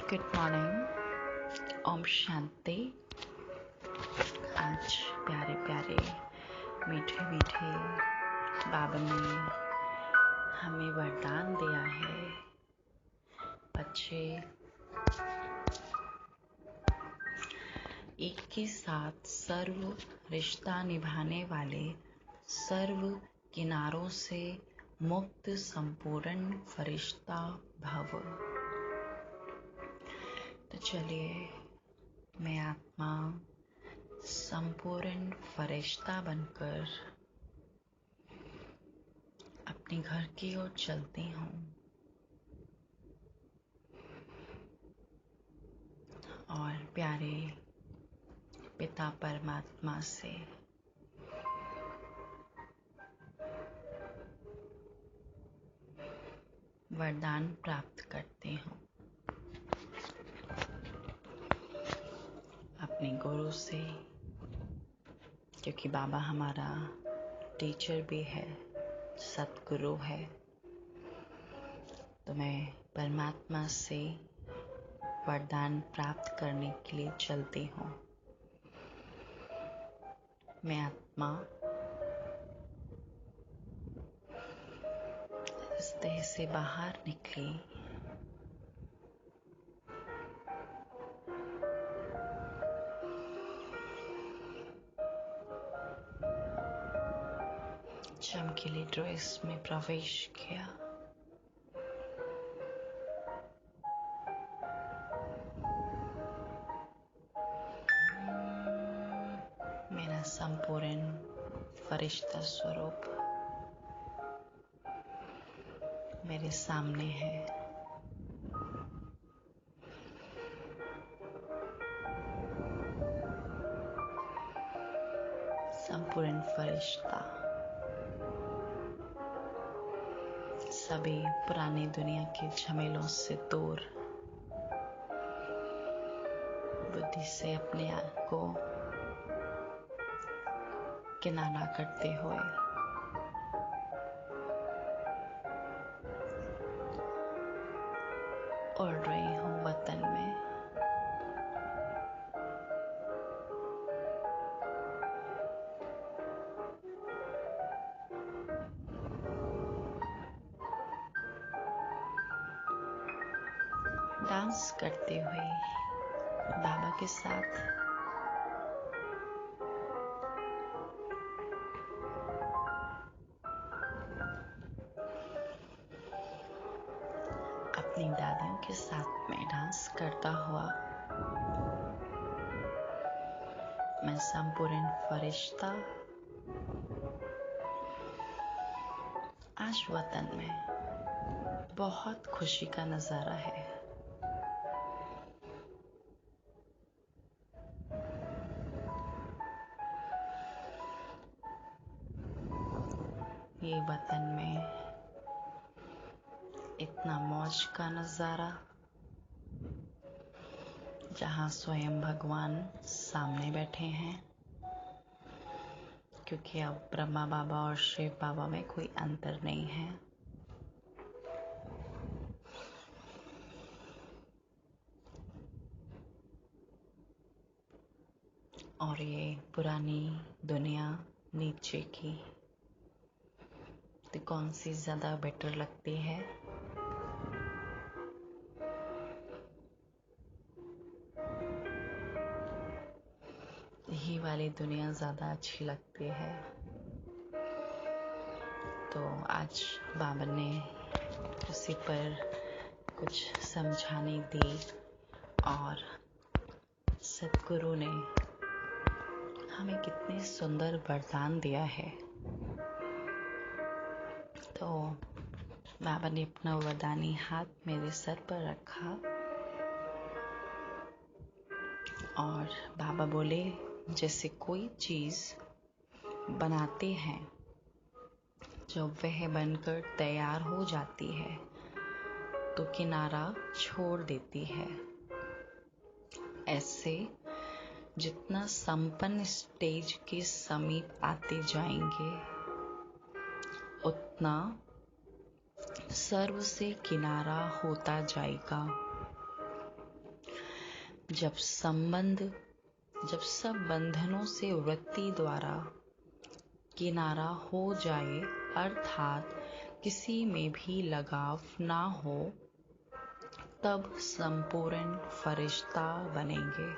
Good morning, Om Shanti. आज प्यारे प्यारे मीठे मीठे बाबा ने हमें वरदान दिया है। बच्चे एक के साथ सर्व रिश्ता निभाने वाले, सर्व किनारों से मुक्त संपूर्ण फरिश्ता भव। तो चलिए, मैं आत्मा संपूर्ण फरिश्ता बनकर अपने घर की ओर चलती हूँ और प्यारे पिता परमात्मा से वरदान प्राप्त करती हूँ। अपने गुरु से, क्योंकि बाबा हमारा टीचर भी है, सतगुरु है, तो मैं परमात्मा से वरदान प्राप्त करने के लिए चलती हूँ। मैं आत्मा इस देह से बाहर निकली, चमकीली ड्रेस में प्रवेश किया। मेरा संपूर्ण फरिश्ता स्वरूप मेरे सामने है। संपूर्ण फरिश्ता सभी पुरानी दुनिया के झमेलों से दूर, बुद्धि से अपने आप को किनारा करते हुए उड़ रही हूँ वतन में। डांस करते हुए बाबा के साथ अपनी दादियों के साथ में डांस करता हुआ मैं संपूर्ण फरिश्ता आज वतन में बहुत खुशी का नजारा है। ये वतन में इतना मौज का नजारा, जहाँ स्वयं भगवान सामने बैठे हैं, क्योंकि अब ब्रह्मा बाबा और शिव बाबा में कोई अंतर नहीं है। और ये पुरानी दुनिया नीचे की, तो कौन सी ज्यादा बेटर लगती है? यही वाली दुनिया ज्यादा अच्छी लगती है। तो आज बाबा ने उसी पर कुछ समझाने दी और सतगुरु ने हमें कितने सुंदर वरदान दिया है। तो बाबा ने अपना वरदानी हाथ मेरे सर पर रखा और बाबा बोले, जैसे कोई चीज बनाते हैं, जब वह बनकर तैयार हो जाती है तो किनारा छोड़ देती है। ऐसे जितना संपन्न स्टेज के समीप आते जाएंगे, उतना सर्व से किनारा होता जाएगा। जब सब बंधनों से वृत्ति द्वारा किनारा हो जाए, अर्थात किसी में भी लगाव ना हो, तब संपूर्ण फरिश्ता बनेंगे।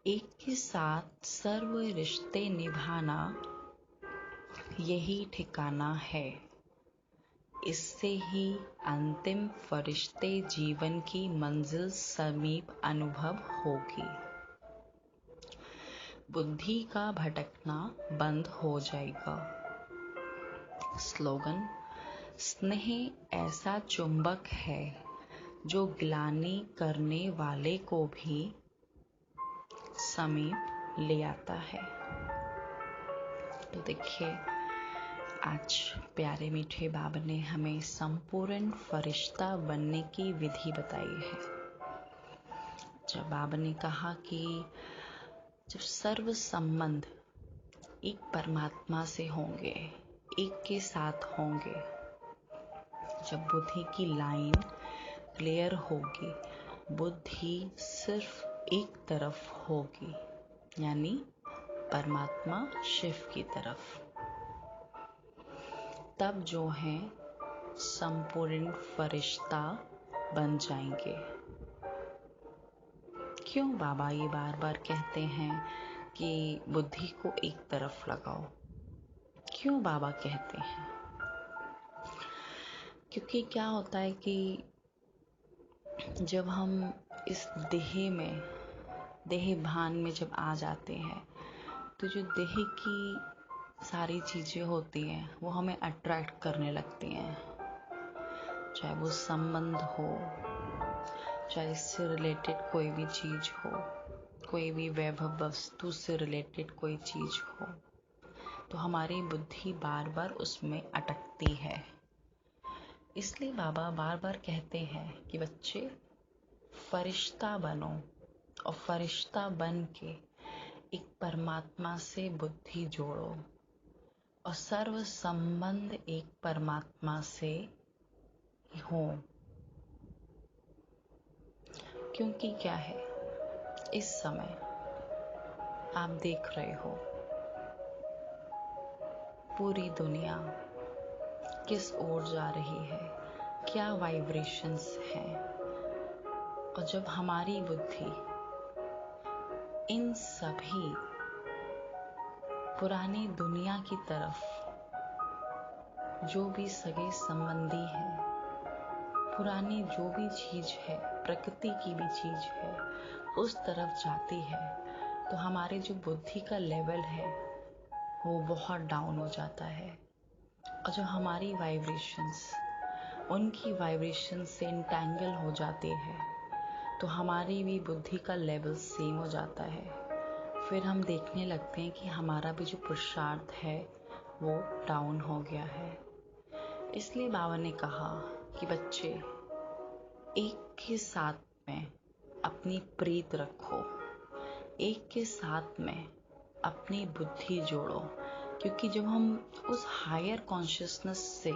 एक के साथ सर्व रिश्ते निभाना यही ठिकाना है। इससे ही अंतिम फरिश्ते जीवन की मंजिल समीप अनुभव होगी। बुद्धि का भटकना बंद हो जाएगा। स्लोगन: स्नेह ऐसा चुंबक है जो ग्लानि करने वाले को भी समीप ले आता है। तो देखिए, आज प्यारे मीठे बाबा ने हमें संपूर्ण फरिश्ता बनने की विधि बताई है। जब बाबा ने कहा कि जब सर्व संबंध एक परमात्मा से होंगे, एक के साथ होंगे, जब बुद्धि की लाइन क्लियर होगी, बुद्धि सिर्फ एक तरफ होगी, यानी परमात्मा शिव की तरफ, तब जो है संपूर्ण फरिश्ता बन जाएंगे। क्यों बाबा ये बार बार कहते हैं कि बुद्धि को एक तरफ लगाओ? क्यों बाबा कहते हैं? क्योंकि क्या होता है कि जब हम इस देह भान में जब आ जाते हैं, तो जो देह की सारी चीजें होती हैं वो हमें अट्रैक्ट करने लगती हैं। चाहे वो संबंध हो, चाहे इससे रिलेटेड कोई भी चीज हो, कोई भी वैभव वस्तु से रिलेटेड कोई चीज हो, तो हमारी बुद्धि बार बार उसमें अटकती है। इसलिए बाबा बार बार कहते हैं कि बच्चे फरिश्ता बनो, और फरिश्ता बन के एक परमात्मा से बुद्धि जोड़ो, और सर्व संबंध एक परमात्मा से हो। क्योंकि क्या है, इस समय आप देख रहे हो पूरी दुनिया किस ओर जा रही है, क्या वाइब्रेशंस हैं, और जब हमारी बुद्धि इन सभी पुरानी दुनिया की तरफ, जो भी सगे संबंधी है, पुरानी जो भी चीज है, प्रकृति की भी चीज है, उस तरफ जाती है, तो हमारे जो बुद्धि का लेवल है वो बहुत डाउन हो जाता है। और जो हमारी वाइब्रेशंस उनकी वाइब्रेशन से इंटैंगल हो जाते हैं, तो हमारी भी बुद्धि का लेवल सेम हो जाता है। फिर हम देखने लगते हैं कि हमारा भी जो पुरुषार्थ है वो डाउन हो गया है। इसलिए बाबा ने कहा कि बच्चे एक के साथ में अपनी प्रीत रखो, एक के साथ में अपनी बुद्धि जोड़ो, क्योंकि जब हम उस हायर कॉन्शियसनेस से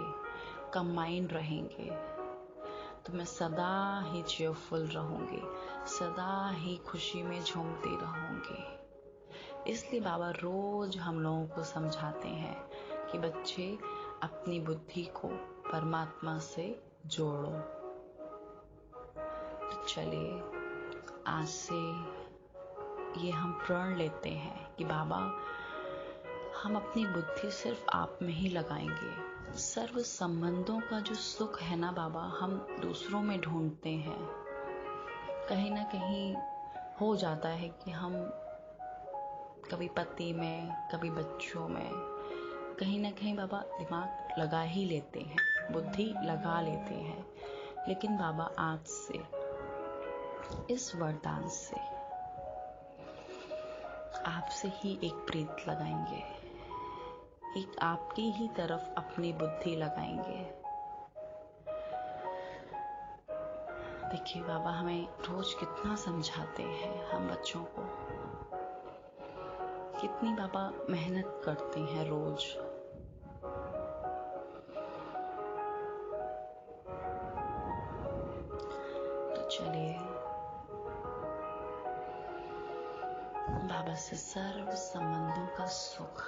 कंबाइन रहेंगे, तो मैं सदा ही चेयरफुल रहूंगी, सदा ही खुशी में झूमती रहूंगी। इसलिए बाबा रोज हम लोगों को समझाते हैं कि बच्चे अपनी बुद्धि को परमात्मा से जोड़ो। तो चलिए, आज से ये हम प्रण लेते हैं कि बाबा हम अपनी बुद्धि सिर्फ आप में ही लगाएंगे। सर्व संबंधों का जो सुख है ना बाबा, हम दूसरों में ढूंढते हैं। कहीं ना कहीं हो जाता है कि हम कभी पति में, कभी बच्चों में, कहीं ना कहीं बाबा दिमाग लगा ही लेते हैं, बुद्धि लगा लेते हैं। लेकिन बाबा आज से इस वरदान से आपसे ही एक प्रीत लगाएंगे, एक आपकी ही तरफ अपनी बुद्धि लगाएंगे। देखिए बाबा हमें रोज कितना समझाते हैं, हम बच्चों को कितनी बाबा मेहनत करते हैं रोज। तो चलिए बस सर्व संबंधों का सुख,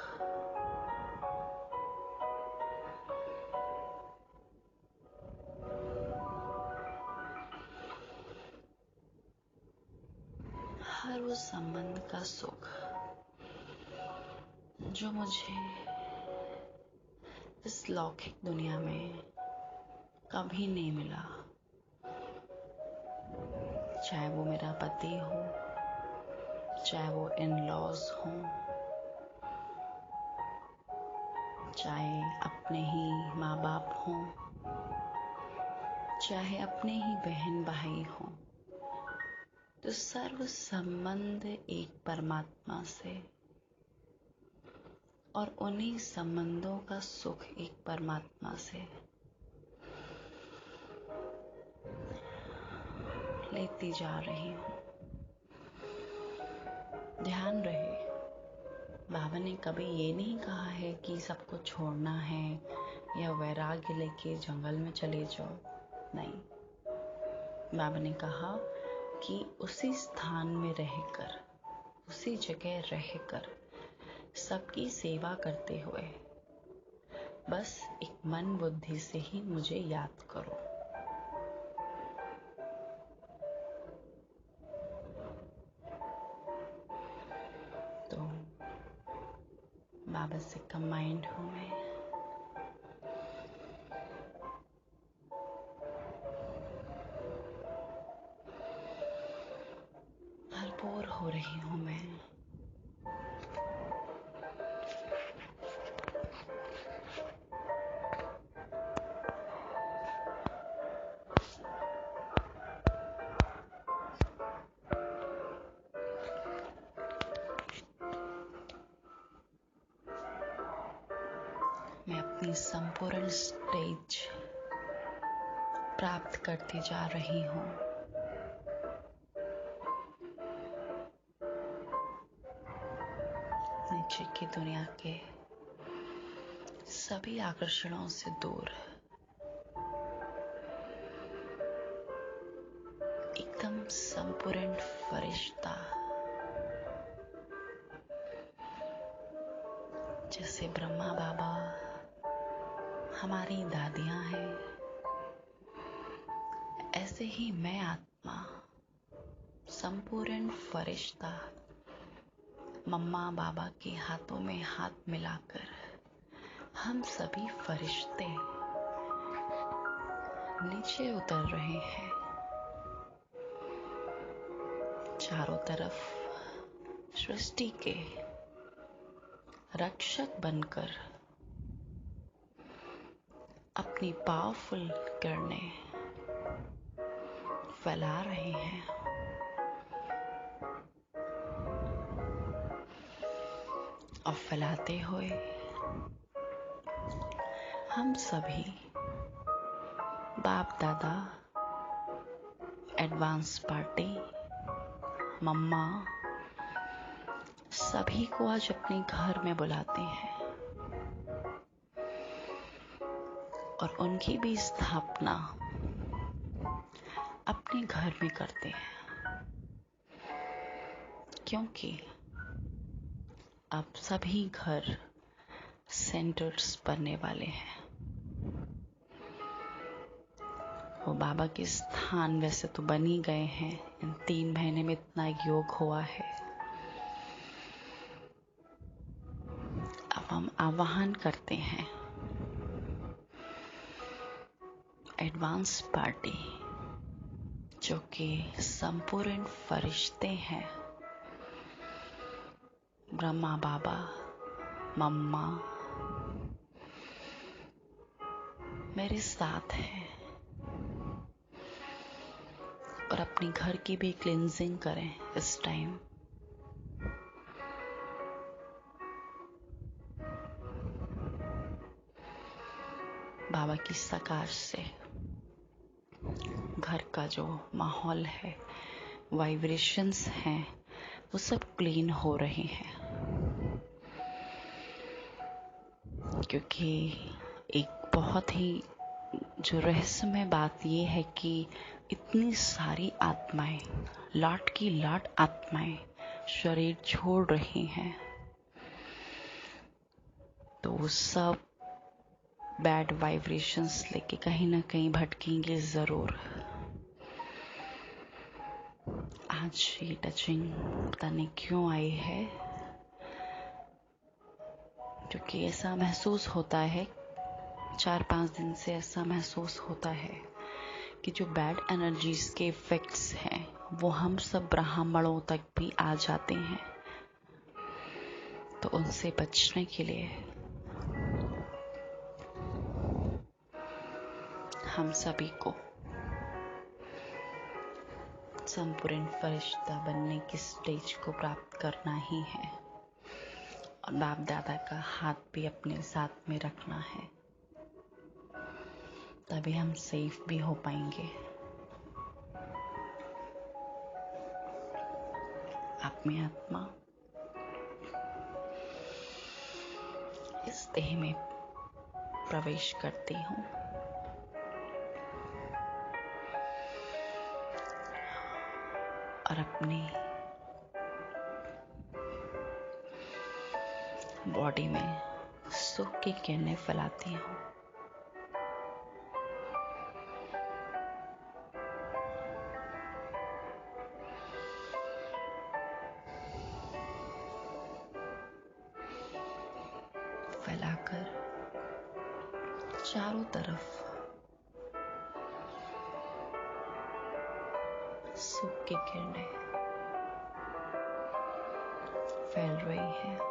हर वो संबंध का सुख जो मुझे इस लौकिक दुनिया में कभी नहीं मिला, चाहे वो मेरा पति हो, चाहे वो इन-लॉज हो, चाहे अपने ही माँ बाप हों, चाहे अपने ही बहन भाई हों, तो सर्व संबंध एक परमात्मा से और उन्हीं संबंधों का सुख एक परमात्मा से लेती जा रही हूँ। ध्यान रहे, बाबा ने कभी ये नहीं कहा है कि सबको छोड़ना है या वैराग्य लेके जंगल में चले जाओ। नहीं, बाबा ने कहा कि उसी स्थान में रहकर, उसी जगह रहकर सबकी सेवा करते हुए बस एक मन बुद्धि से ही मुझे याद करो। तो बाबा से कंबाइंड हूँ मैं, भरपूर हो रही हूँ मैं। मैं अपनी संपूर्ण स्टेज प्राप्त करती जा रही हूँ। नीचे की दुनिया के सभी आकर्षणों से दूर, एकदम संपूर्ण फरिश्ता, जैसे ब्रह्मा बाबा हमारी दादियां हैं, ऐसे ही मैं आत्मा संपूर्ण फरिश्ता मम्मा बाबा के हाथों में हाथ मिलाकर हम सभी फरिश्ते नीचे उतर रहे हैं। चारों तरफ सृष्टि के रक्षक बनकर अपनी पावरफुल किरणें फैला रहे हैं। और फैलाते हुए हम सभी बाप दादा, एडवांस पार्टी, मम्मा सभी को आज अपने घर में बुलाते हैं और उनकी भी स्थापना अपने घर में करते हैं, क्योंकि अब सभी घर सेंटर्स बनने वाले हैं। वो बाबा के स्थान वैसे तो बन ही गए हैं, इन 3 महीने में इतना योग हुआ है। अब हम आवाहन करते हैं एडवांस पार्टी, जो कि संपूर्ण फरिश्ते हैं, ब्रह्मा बाबा, मम्मा मेरे साथ हैं, और अपने घर की भी क्लींजिंग करें इस टाइम। बाबा की सकाश से घर का जो माहौल है, वाइब्रेशंस हैं, वो सब क्लीन हो रहे हैं, क्योंकि एक बहुत ही जो रहस्यमय बात ये है कि इतनी सारी आत्माएं, लाट की लाट आत्माएं शरीर छोड़ रही हैं, तो वो सब बैड वाइब्रेशंस लेके कहीं ना कहीं भटकेंगे ज़रूर। आज ये टचिंग पता नहीं क्यों आई है, क्योंकि ऐसा महसूस होता है, 4-5 दिन से ऐसा महसूस होता है कि जो बैड एनर्जीज के इफेक्ट्स हैं वो हम सब ब्राह्मणों तक भी आ जाते हैं। तो उनसे बचने के लिए हम सभी को संपूर्ण फरिश्ता बनने की स्टेज को प्राप्त करना ही है, और बाप दादा का हाथ भी अपने साथ में रखना है, तभी हम सेफ भी हो पाएंगे। आप में आत्मा इस देह में प्रवेश करती हूँ और अपनी बॉडी में सुख की किरणें फैलाती हूँ। फैलाकर चारों तरफ सुख की किरणें फैल रही है।